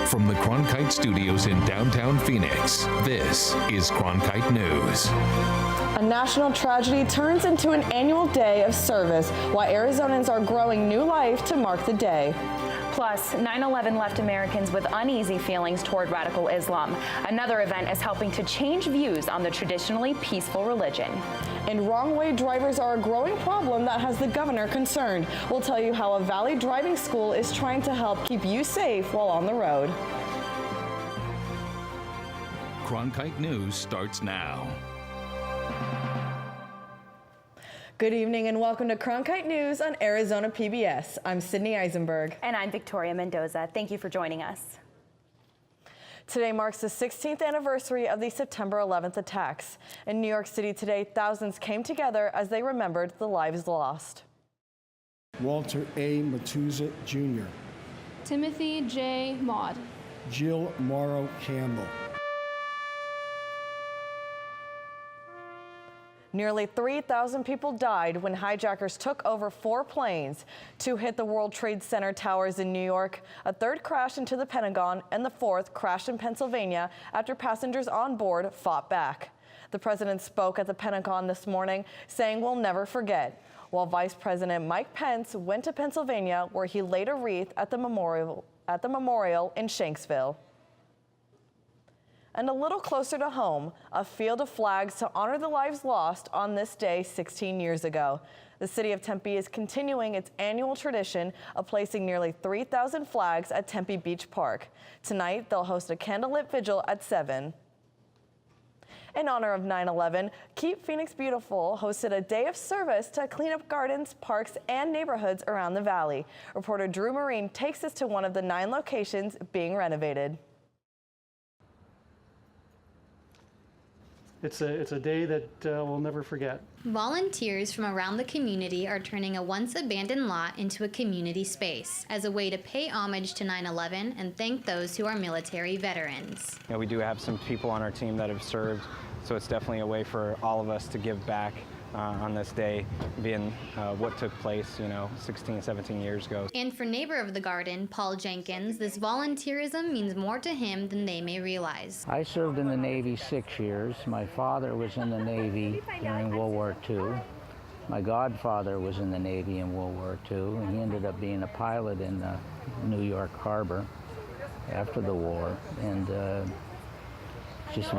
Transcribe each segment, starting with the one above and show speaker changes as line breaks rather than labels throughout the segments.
From the Cronkite Studios in downtown Phoenix, this is Cronkite News.
A national tragedy turns into an annual day of service, while Arizonans are growing new life to mark the day.
Plus, 9/11 left Americans with uneasy feelings toward radical Islam. Another event is helping to change views on the traditionally peaceful religion.
And wrong-way drivers are a growing problem that has the governor concerned. We'll tell you how a Valley driving school is trying to help keep you safe while on the road.
Cronkite News starts now.
Good evening and welcome to Cronkite News on Arizona PBS. I'm Sydney Eisenberg.
And I'm Victoria Mendoza. Thank you for joining us.
Today marks the 16th anniversary of the September 11th attacks. In New York City today, thousands came together as they remembered the lives lost.
Walter A. Matuza Jr.,
Timothy J. Maud,
Jill Morrow Campbell.
Nearly 3,000 people died when hijackers took over 4 planes. 2 hit the World Trade Center towers in New York, a 3rd crashed into the Pentagon, and the 4th crashed in Pennsylvania after passengers on board fought back. The president spoke at the Pentagon this morning, saying we'll never forget, while Vice President Mike Pence went to Pennsylvania, where he laid a wreath at the memorial in Shanksville. And a little closer to home, a field of flags to honor the lives lost on this day 16 years ago. The city of Tempe is continuing its annual tradition of placing nearly 3,000 flags at Tempe Beach Park. Tonight, they'll host a candlelit vigil at 7. In honor of 9/11, Keep Phoenix Beautiful hosted a day of service to clean up gardens, parks, and neighborhoods around the valley. Reporter Drew Marine takes us to one of the 9 locations being renovated.
It's a day that we'll never forget.
Volunteers from around the community are turning a once abandoned lot into a community space as a way to pay homage to 9/11 and thank those who are military veterans.
We do have some people on our team that have served, so it's definitely a way for all of us to give back on this day, being what took place, 16, 17 years ago.
And for neighbor of the garden, Paul Jenkins, this volunteerism means more to him than they may realize.
I served in the Navy 6 years. My father was in the Navy during World War II. My godfather was in the Navy in World War II, and he ended up being a pilot in New York Harbor after the war. And just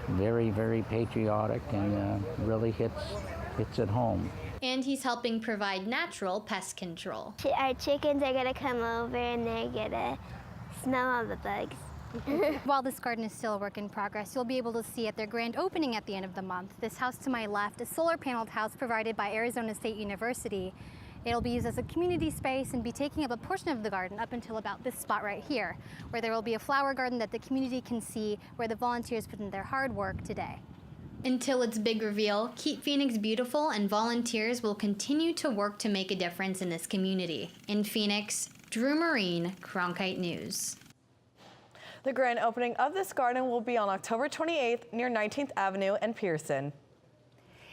very, very patriotic, and really hits at home.
And he's helping provide natural pest control.
Our chickens are gonna come over and they're gonna smell all the bugs.
While this garden is still a work in progress, you'll be able to see at their grand opening at the end of the month. This house to my left, a solar paneled house provided by Arizona State University. It'll be used as a community space and be taking up a portion of the garden up until about this spot right here, where there will be a flower garden that the community can see where the volunteers put in their hard work today.
Until its big reveal, Keep Phoenix Beautiful and volunteers will continue to work to make a difference in this community. In Phoenix, Drew Marine, Cronkite News.
The grand opening of this garden will be on October 28th near 19th Avenue and Pearson.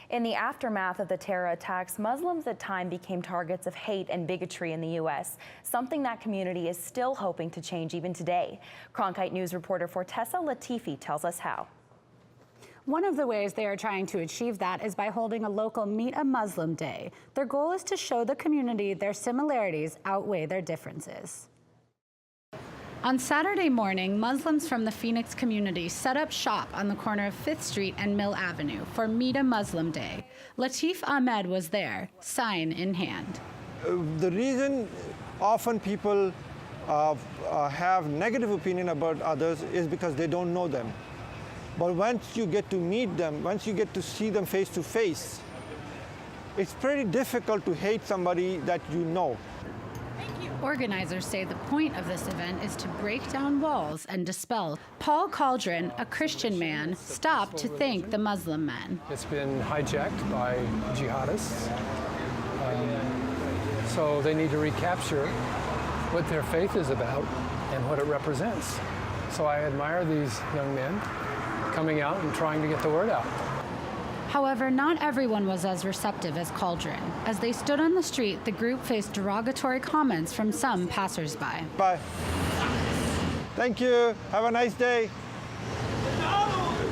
In the aftermath of the terror attacks, Muslims at times became targets of hate and bigotry in the U.S., something that community is still hoping to change even today. Cronkite News reporter Fortessa Latifi tells us how.
One of the ways they are trying to achieve that is by holding a local Meet a Muslim Day. Their goal is to show the community their similarities outweigh their differences. On Saturday morning, Muslims from the Phoenix community set up shop on the corner of 5th Street and Mill Avenue for Meet a Muslim Day. Latif Ahmed was there, sign in hand.
The reason often people have negative opinion about others is because they don't know them. But once you get to meet them, once you get to see them face to face, it's pretty difficult to hate somebody that you know.
Organizers say the point of this event is to break down walls and dispel. Paul Cauldron, a Christian man, stopped to thank the Muslim men.
It's been hijacked by jihadists, so they need to recapture what their faith is about and what it represents. So I admire these young men coming out and trying to get the word out.
However, not everyone was as receptive as Cauldron. As they stood on the street, the group faced derogatory comments from some passersby.
Bye. Thank you. Have a nice day.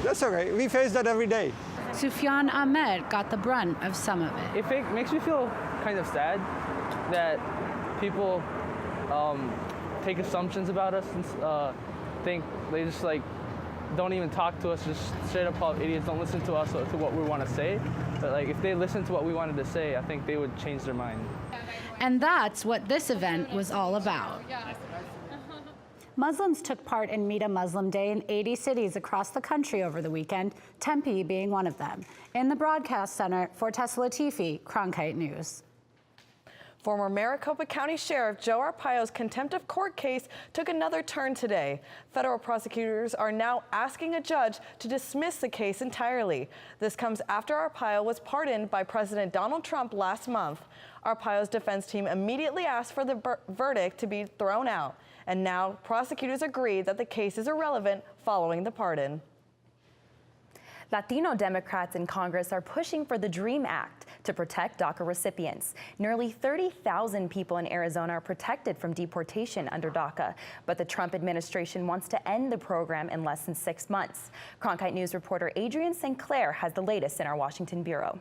That's okay. We face that every day.
Sufyan Ahmed got the brunt of some of it.
It makes me feel kind of sad that people take assumptions about us and think they just like don't even talk to us, just straight up call idiots, don't listen to us, to what we want to say. But like if they listened to what we wanted to say, I think they would change their mind.
And that's what this event was all about. Muslims took part in Meet a Muslim Day in 80 cities across the country over the weekend, Tempe being one of them. In the broadcast center, for Tessa Latifi, Cronkite News.
Former Maricopa County Sheriff Joe Arpaio's contempt of court case took another turn today. Federal prosecutors are now asking a judge to dismiss the case entirely. This comes after Arpaio was pardoned by President Donald Trump last month. Arpaio's defense team immediately asked for the verdict to be thrown out, and now prosecutors agree that the case is irrelevant following the pardon.
Latino Democrats in Congress are pushing for the DREAM Act to protect DACA recipients. Nearly 30,000 people in Arizona are protected from deportation under DACA, but the Trump administration wants to end the program in less than 6 months. Cronkite News reporter Adrian St. Clair has the latest in our Washington bureau.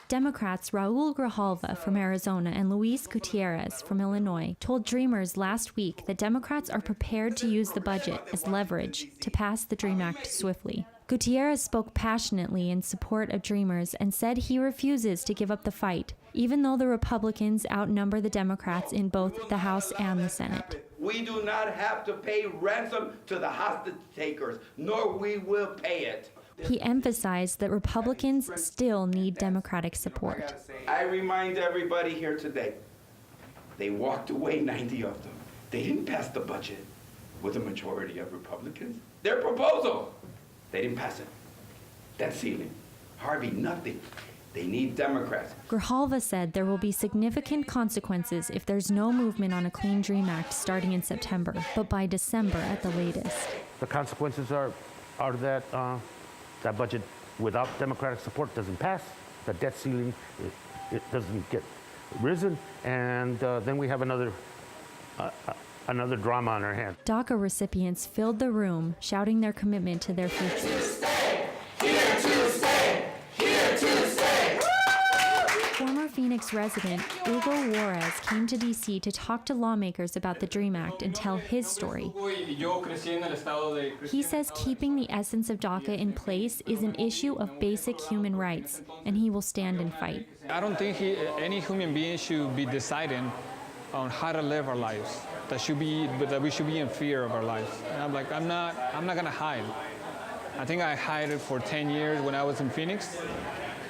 Democrats Raul Grijalva from Arizona and Luis Gutierrez from Illinois told Dreamers last week that Democrats are prepared to use the budget as leverage to pass the DREAM Act swiftly. Gutierrez spoke passionately in support of Dreamers and said he refuses to give up the fight, even though the Republicans outnumber the Democrats in both the House and the Senate.
We do not have to pay ransom to the hostage takers, nor we will pay it.
He emphasized that Republicans still need Democratic support.
I remind everybody here today, they walked away, 90 of them. They didn't pass the budget with a majority of Republicans. Their proposal, they didn't pass it. Debt ceiling, Harvey, nothing. They need Democrats.
Grijalva said there will be significant consequences if there's no movement on a Clean DREAM Act starting in September, but by December at the latest.
The consequences are that that budget without Democratic support doesn't pass, the debt ceiling it doesn't get risen, and then we have another drama on our hands.
DACA recipients filled the room, shouting their commitment to their future.
Here to stay! Here to stay!
Former Phoenix resident Hugo Juarez came to D.C. to talk to lawmakers about the DREAM Act and tell his story. He says keeping the essence of DACA in place is an issue of basic human rights, and he will stand and fight.
I don't think any human being should be deciding on how to live our lives. That we should be in fear of our lives. And I'm not gonna hide. I think I hid for 10 years when I was in Phoenix,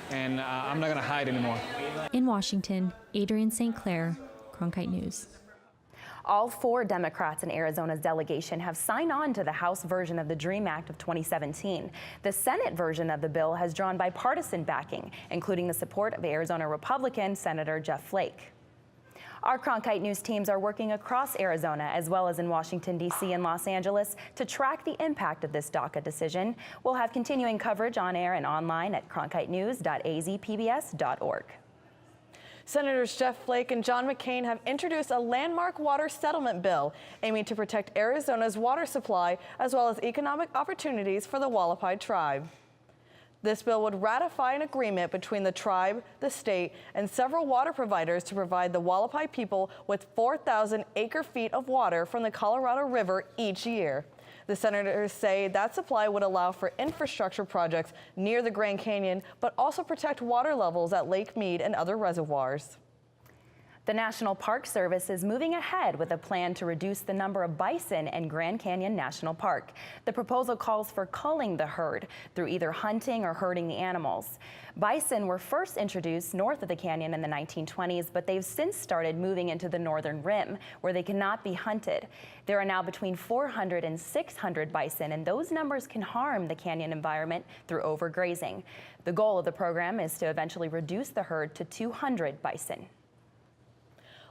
and I'm not gonna hide anymore.
In Washington, Adrian St. Clair, Cronkite News.
All 4 Democrats in Arizona's delegation have signed on to the House version of the DREAM Act of 2017. The Senate version of the bill has drawn bipartisan backing, including the support of Arizona Republican Senator Jeff Flake. Our Cronkite News teams are working across Arizona as well as in Washington, D.C. and Los Angeles to track the impact of this DACA decision. We'll have continuing coverage on air and online at cronkitenews.azpbs.org.
Senators Jeff Flake and John McCain have introduced a landmark water settlement bill aiming to protect Arizona's water supply as well as economic opportunities for the Hualapai tribe. This bill would ratify an agreement between the tribe, the state, and several water providers to provide the Hualapai people with 4,000 acre-feet of water from the Colorado River each year. The senators say that supply would allow for infrastructure projects near the Grand Canyon, but also protect water levels at Lake Mead and other reservoirs.
The National Park Service is moving ahead with a plan to reduce the number of bison in Grand Canyon National Park. The proposal calls for culling the herd through either hunting or herding the animals. Bison were first introduced north of the canyon in the 1920s, but they've since started moving into the northern rim, where they cannot be hunted. There are now between 400 and 600 bison, and those numbers can harm the canyon environment through overgrazing. The goal of the program is to eventually reduce the herd to 200 bison.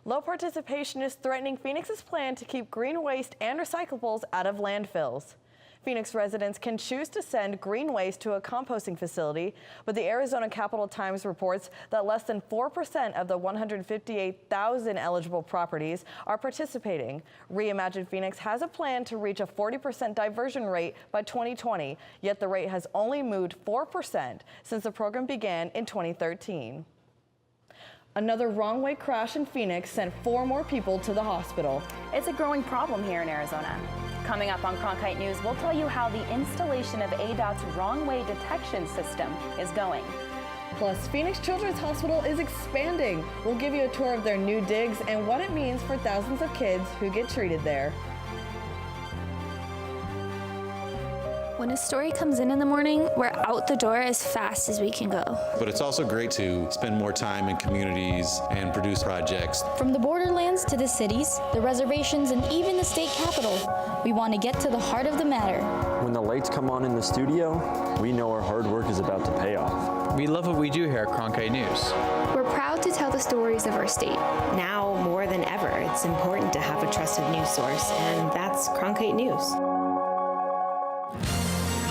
Low participation is threatening Phoenix's plan to keep green waste and recyclables out of landfills. Phoenix residents can choose to send green waste to a composting facility, but the Arizona Capital Times reports that less than 4% of the 158,000 eligible properties are participating. Reimagine Phoenix has a plan to reach a 40% diversion rate by 2020, yet the rate has only moved 4% since the program began in 2013. Another wrong-way crash in Phoenix sent 4 more people to the hospital.
It's a growing problem here in Arizona. Coming up on Cronkite News, we'll tell you how the installation of ADOT's wrong-way detection system is going.
Plus, Phoenix Children's Hospital is expanding. We'll give you a tour of their new digs and what it means for thousands of kids who get treated there.
When a story comes in the morning, we're out the door as fast as we can go.
But it's also great to spend more time in communities and produce projects.
From the borderlands to the cities, the reservations, and even the state capitol, we want to get to the heart of the matter.
When the lights come on in the studio, we know our hard work is about to pay off.
We love what we do here at Cronkite News.
We're proud to tell the stories of our state.
Now more than ever, it's important to have a trusted news source, and that's Cronkite News.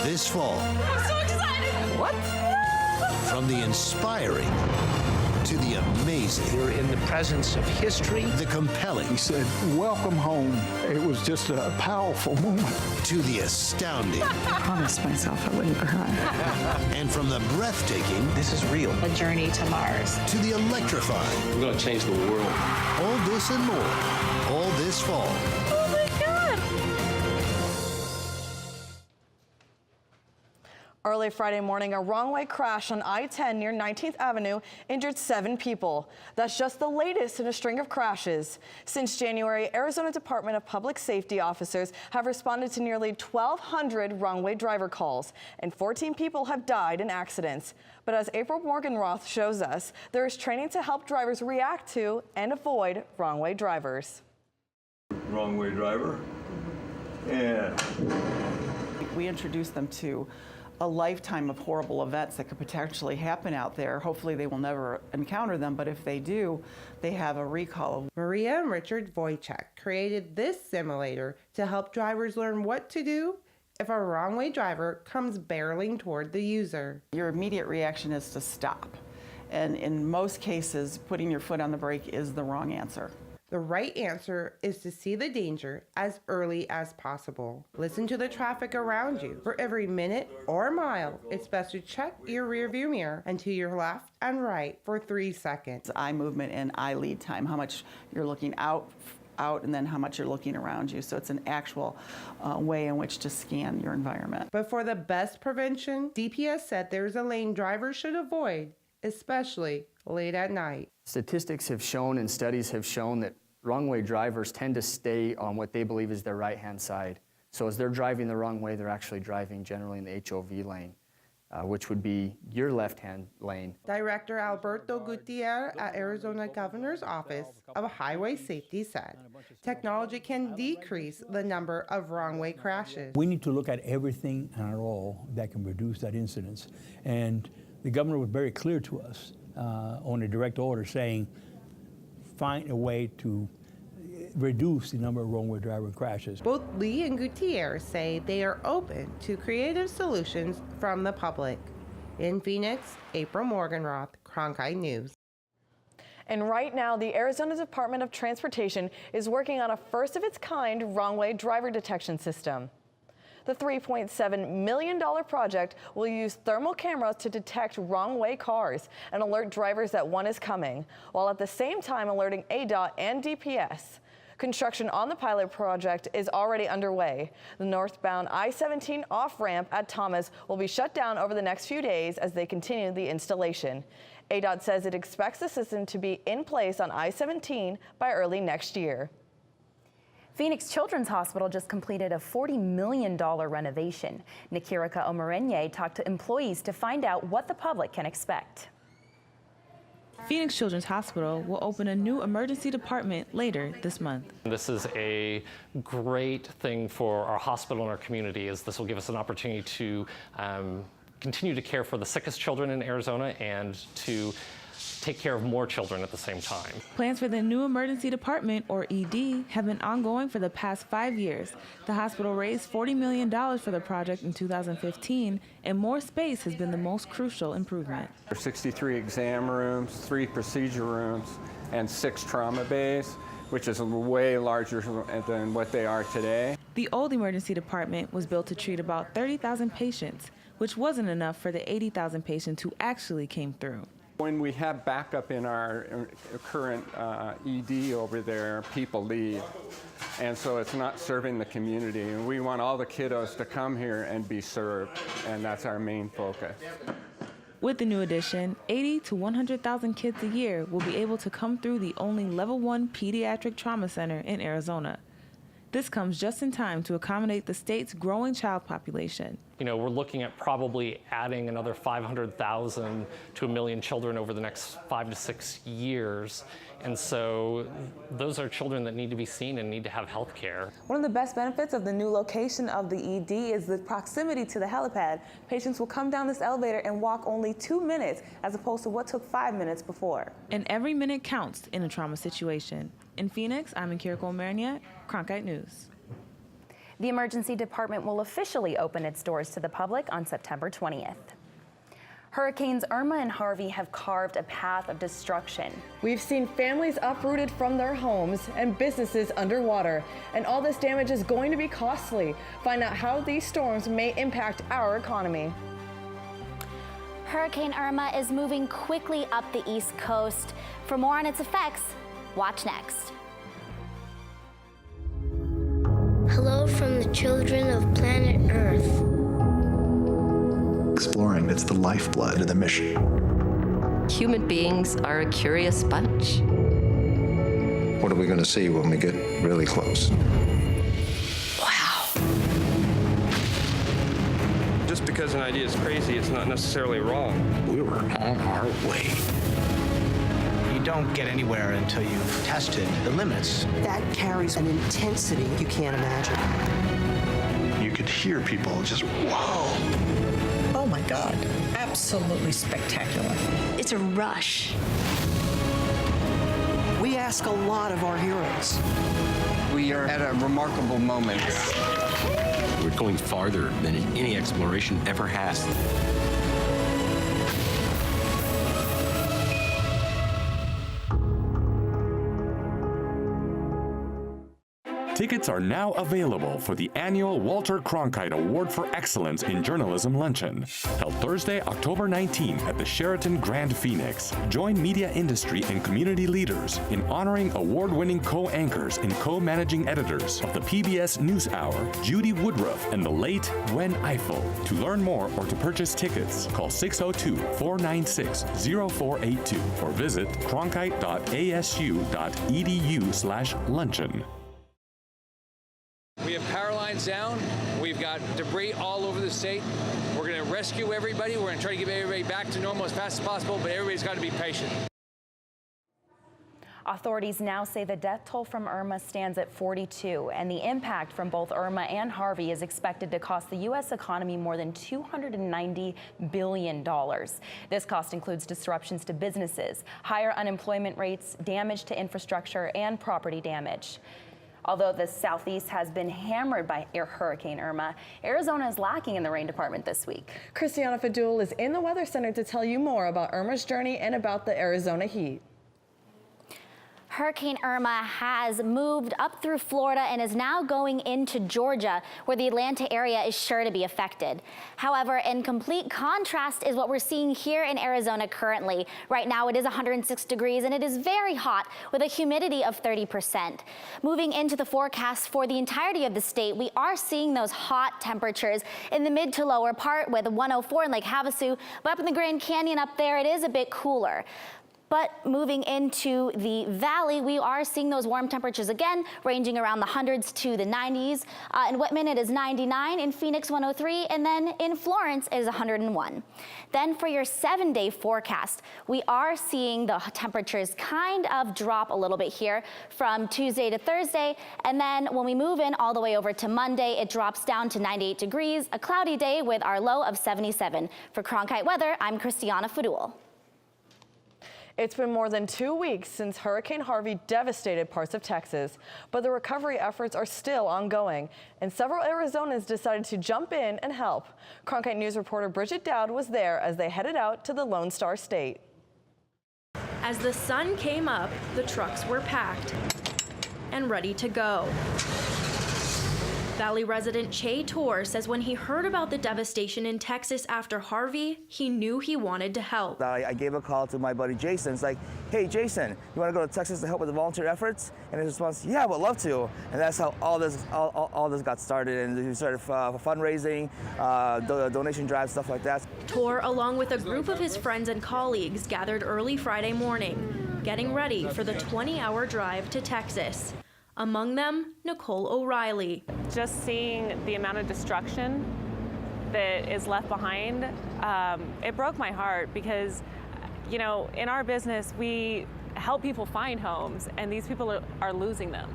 This fall.
I'm so excited!
What? From the inspiring to the amazing.
You're in the presence of history.
The compelling.
He said, "Welcome home." It was just a powerful moment.
To the astounding.
I promised myself I wouldn't cry.
And from the breathtaking.
This is real.
A journey to Mars.
To the electrifying.
We're going to change the world.
All this and more. All this fall.
Oh my God! Early Friday morning, a wrong-way crash on I-10 near 19th Avenue injured 7 people. That's just the latest in a string of crashes. Since January, Arizona Department of Public Safety officers have responded to nearly 1,200 wrong-way driver calls, and 14 people have died in accidents. But as April Morganroth shows us, there is training to help drivers react to and avoid wrong-way drivers.
Wrong-way driver, and
we introduce them to a lifetime of horrible events that could potentially happen out there. Hopefully they will never encounter them, but if they do, they have a recall.
Maria and Richard Wojcik created this simulator to help drivers learn what to do if a wrong-way driver comes barreling toward the user.
Your immediate reaction is to stop. And in most cases, putting your foot on the brake is the wrong answer.
The right answer is to see the danger as early as possible. Listen to the traffic around you. For every minute or mile, it's best to check your rearview mirror and to your left and right for 3 seconds.
Eye movement and eye lead time, how much you're looking out, and then how much you're looking around you. So it's an actual way in which to scan your environment.
But for the best prevention, DPS said there's a lane drivers should avoid, especially late at night.
Statistics have shown and studies have shown that wrong-way drivers tend to stay on what they believe is their right-hand side. So as they're driving the wrong way, they're actually driving generally in the HOV lane, which would be your left-hand lane.
Director Alberto Gutierrez at Arizona Governor's Office of Highway Safety said, technology can decrease the number of wrong-way crashes.
We need to look at everything and all that can reduce that incidence. And the governor was very clear to us on a direct order saying, find a way to reduce the number of wrong-way driver crashes.
Both Lee and Gutierrez say they are open to creative solutions from the public. In Phoenix, April Morganroth, Cronkite News.
And right now, the Arizona Department of Transportation is working on a first-of-its-kind wrong-way driver detection system. The $3.7 million project will use thermal cameras to detect wrong-way cars and alert drivers that one is coming, while at the same time alerting ADOT and DPS. Construction on the pilot project is already underway. The northbound I-17 off-ramp at Thomas will be shut down over the next few days as they continue the installation. ADOT says it expects the system to be in place on I-17 by early next year.
Phoenix Children's Hospital just completed a $40 million renovation. Nikirika Omarenye talked to employees to find out what the public can expect.
Phoenix Children's Hospital will open a new emergency department later this month.
This is a great thing for our hospital and our community, as this will give us an opportunity to continue to care for the sickest children in Arizona and to take care of more children at the same time.
Plans for the new emergency department, or ED, have been ongoing for the past 5 years. The hospital raised $40 million for the project in 2015, and more space has been the most crucial improvement.
There are 63 exam rooms, 3 procedure rooms, and 6 trauma bays, which is way larger than what they are today.
The old emergency department was built to treat about 30,000 patients, which wasn't enough for the 80,000 patients who actually came through.
When we have backup in our current ED over there, people leave. And so it's not serving the community. And we want all the kiddos to come here and be served. And that's our main focus.
With the new addition, 80 to 100,000 kids a year will be able to come through the only Level 1 pediatric trauma center in Arizona. This comes just in time to accommodate the state's growing child population.
You know, we're looking at probably adding another 500,000 to 1 million children over the next 5 to 6 years. And so those are children that need to be seen and need to have health care.
One of the best benefits of the new location of the ED is the proximity to the helipad. Patients will come down this elevator and walk only 2 minutes as opposed to what took 5 minutes before. And every minute counts in a trauma situation. In Phoenix, I'm Kiriko Marniak, Cronkite News.
The emergency department will officially open its doors to the public on September 20th. Hurricanes Irma and Harvey have carved a path of destruction.
We've seen families uprooted from their homes and businesses underwater, and all this damage is going to be costly. Find out how these storms may impact our economy.
Hurricane Irma is moving quickly up the East Coast. For more on its effects, watch next.
Hello from the children of planet Earth.
Exploring, it's the lifeblood of the mission.
Human beings are a curious bunch.
What are we going to see when we get really close?
Wow.
Just because an idea is crazy, it's not necessarily wrong.
We were on our way.
You don't get anywhere until you've tested the limits.
That carries an intensity you can't imagine.
You could hear people just, whoa.
Oh my God, absolutely spectacular.
It's a rush.
We ask a lot of our heroes.
We are at a remarkable moment.
We're going farther than any exploration ever has.
Tickets are now available for the annual Walter Cronkite Award for Excellence in Journalism Luncheon, held Thursday, October 19 at the Sheraton Grand Phoenix. Join media industry and community leaders in honoring award-winning co-anchors and co-managing editors of the PBS NewsHour, Judy Woodruff and the late Gwen Ifill. To learn more or to purchase tickets, call 602-496-0482 or visit cronkite.asu.edu/luncheon.
We have power lines down. We've got debris all over the state. We're going to rescue everybody. We're going to try to get everybody back to normal as fast as possible, but everybody's got to be patient.
Authorities now say the death toll from Irma stands at 42, and the impact from both Irma and Harvey is expected to cost the U.S. economy more than $290 billion. This cost includes disruptions to businesses, higher unemployment rates, damage to infrastructure, and property damage. Although the Southeast has been hammered by Hurricane Irma, Arizona is lacking in the rain department this week.
Christiana Fadul is in the Weather Center to tell you more about Irma's journey and about the Arizona heat.
Hurricane Irma has moved up through Florida and is now going into Georgia, where the Atlanta area is sure to be affected. However, in complete contrast is what we're seeing here in Arizona currently. Right now it is 106 degrees and it is very hot with a humidity of 30%. Moving into the forecast for the entirety of the state, we are seeing those hot temperatures in the mid to lower part with 104 in Lake Havasu, but up in the Grand Canyon up there, it is a bit cooler. But moving into the valley, we are seeing those warm temperatures again, ranging around the hundreds to the 90s. In Whitman, it is 99, in Phoenix, 103, and then in Florence, it is 101. Then for your 7-day forecast, we are seeing the temperatures kind of drop a little bit here from Tuesday to Thursday, and then when we move in all the way over to Monday, it drops down to 98 degrees, a cloudy day with our low of 77. For Cronkite Weather, I'm Christiana Fadul.
It's been more than 2 weeks since Hurricane Harvey devastated parts of Texas, but the recovery efforts are still ongoing, and several Arizonans decided to jump in and help. Cronkite News reporter Bridget Dowd was there as they headed out to the Lone Star State.
As the sun came up, the trucks were packed and ready to go. Valley resident Che Tor says when he heard about the devastation in Texas after Harvey, he knew he wanted to help.
I gave a call to my buddy Jason. It's like, hey Jason, you want to go to Texas to help with the volunteer efforts? And his response, yeah, I would love to. And that's how all this got started. And we started fundraising, donation drives, stuff like that.
Tor, along with a group of his friends and colleagues, gathered early Friday morning, getting ready for the 20-hour drive to Texas. Among them, Nicole O'Reilly.
Just seeing the amount of destruction that is left behind, it broke my heart because, you know, in our business, we help people find homes, and these people are losing them.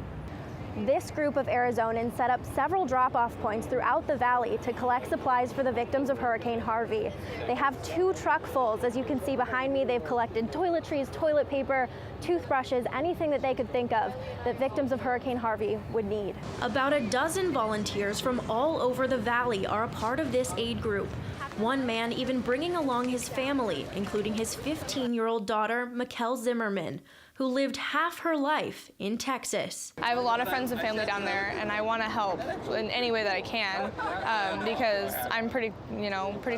This group of Arizonans set up several drop-off points throughout the valley to collect supplies for the victims of Hurricane Harvey. They have 2 truckfuls. As you can see behind me, they've collected toiletries, toilet paper, toothbrushes, anything that they could think of that victims of Hurricane Harvey would need.
About a dozen volunteers from all over the valley are a part of this aid group. One man even bringing along his family, including his 15-year-old daughter, Mikkel Zimmerman, who lived half her life in Texas.
I have a lot of friends and family down there, and I want to help in any way that I can because I'm pretty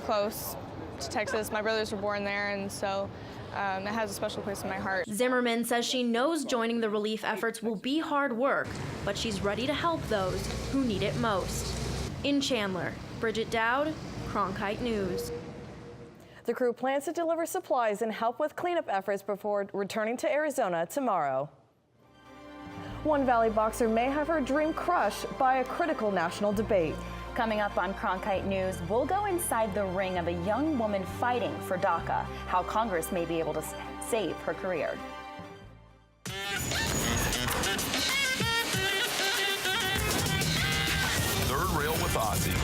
close to Texas. My brothers were born there, and so it has a special place in my heart.
Zimmerman says she knows joining the relief efforts will be hard work, but she's ready to help those who need it most. In Chandler, Bridget Dowd, Cronkite News.
The crew plans to deliver supplies and help with cleanup efforts before returning to Arizona tomorrow. One Valley boxer may have her dream crushed by a critical national debate.
Coming up on Cronkite News, we'll go inside the ring of a young woman fighting for DACA, how Congress may be able to save her career.
Third Rail with Ozzy.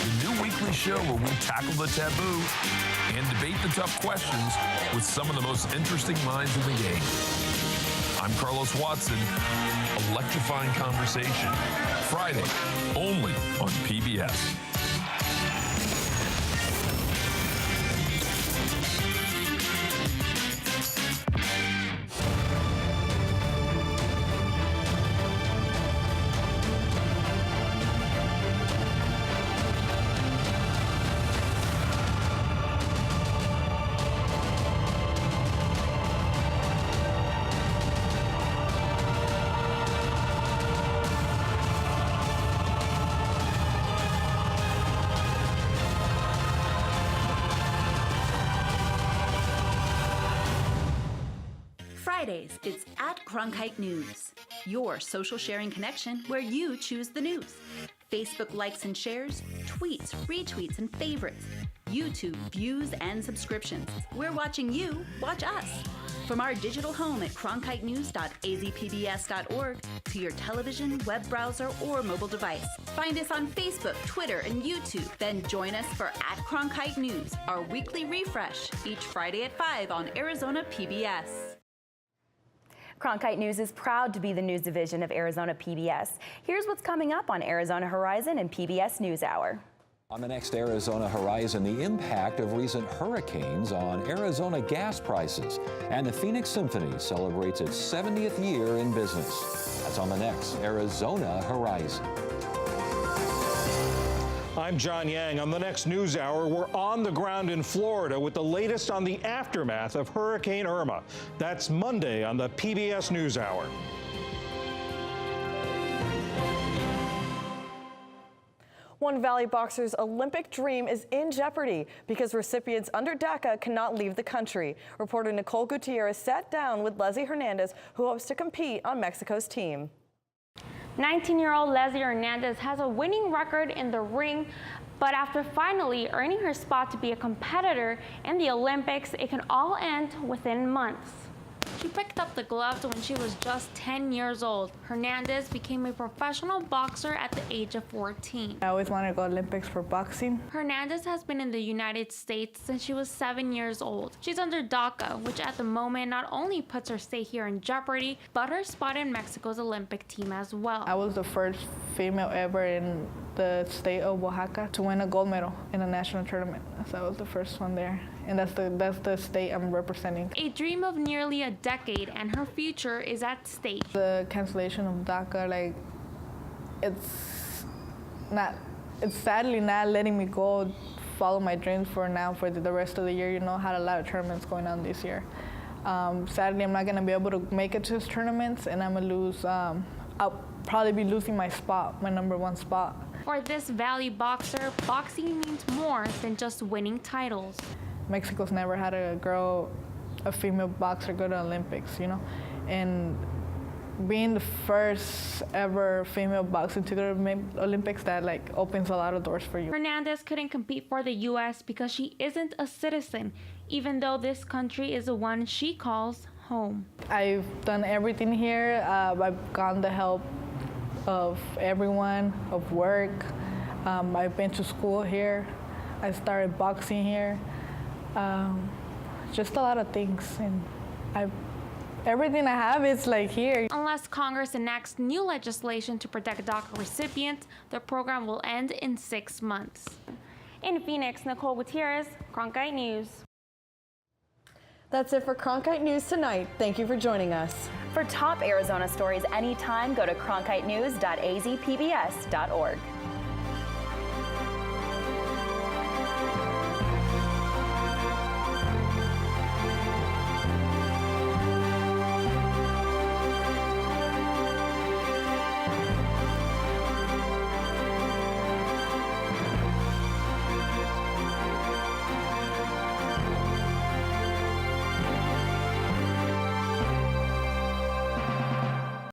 The new weekly show where we tackle the taboo and debate the tough questions with some of the most interesting minds in the game. I'm Carlos Watson. Electrifying conversation. Friday, only on PBS.
Fridays, it's at Cronkite News, your social sharing connection where you choose the news. Facebook likes and shares, tweets, retweets, and favorites. YouTube views and subscriptions. We're watching you watch us. From our digital home at cronkitenews.azpbs.org to your television, web browser, or mobile device. Find us on Facebook, Twitter, and YouTube. Then join us for at Cronkite News, our weekly refresh, each Friday at 5 on Arizona PBS.
Cronkite News is proud to be the news division of Arizona PBS. Here's what's coming up on Arizona Horizon and PBS NewsHour.
On the next Arizona Horizon, the impact of recent hurricanes on Arizona gas prices. And the Phoenix Symphony celebrates its 70th year in business. That's on the next Arizona Horizon.
I'm John Yang. On the next NewsHour, we're on the ground in Florida with the latest on the aftermath of Hurricane Irma. That's Monday on the PBS NewsHour.
One Valley boxer's Olympic dream is in jeopardy because recipients under DACA cannot leave the country. Reporter Nicole Gutierrez sat down with Leslie Hernandez, who hopes to compete on Mexico's team.
19-year-old Leslie Hernandez has a winning record in the ring, but after finally earning her spot to be a competitor in the Olympics, it can all end within months. She picked up the gloves when she was just 10 years old. Hernandez became a professional boxer at the age of 14.
I always wanted to go to Olympics for boxing.
Hernandez has been in the United States since she was 7 years old. She's under DACA, which at the moment not only puts her stay here in jeopardy, but her spot in Mexico's Olympic team as well.
I was the first female ever in the state of Oaxaca to win a gold medal in a national tournament. So I was the first one there. And that's the state I'm representing.
A dream of nearly a decade, and her future is at stake.
The cancellation of DACA, like, it's sadly not letting me go follow my dreams for the rest of the year. You know, had a lot of tournaments going on this year. Sadly, I'm not gonna be able to make it to those tournaments, and I'm gonna lose. I'll probably be losing my spot, my #1 spot.
For this Valley boxer, boxing means more than just winning titles.
Mexico's never had a female boxer go to Olympics, you know, and being the first ever female boxer to go to Olympics, that like opens a lot of doors for you.
Hernandez couldn't compete for the U.S. because she isn't a citizen, even though this country is the one she calls home.
I've done everything here. I've gotten the help of everyone, of work. I've been to school here. I started boxing here. Just a lot of things, and everything I have is like here.
Unless Congress enacts new legislation to protect DACA recipients, the program will end in 6 months. In Phoenix, Nicole Gutierrez, Cronkite News.
That's it for Cronkite News tonight. Thank you for joining us.
For top Arizona stories anytime, go to cronkitenews.azpbs.org.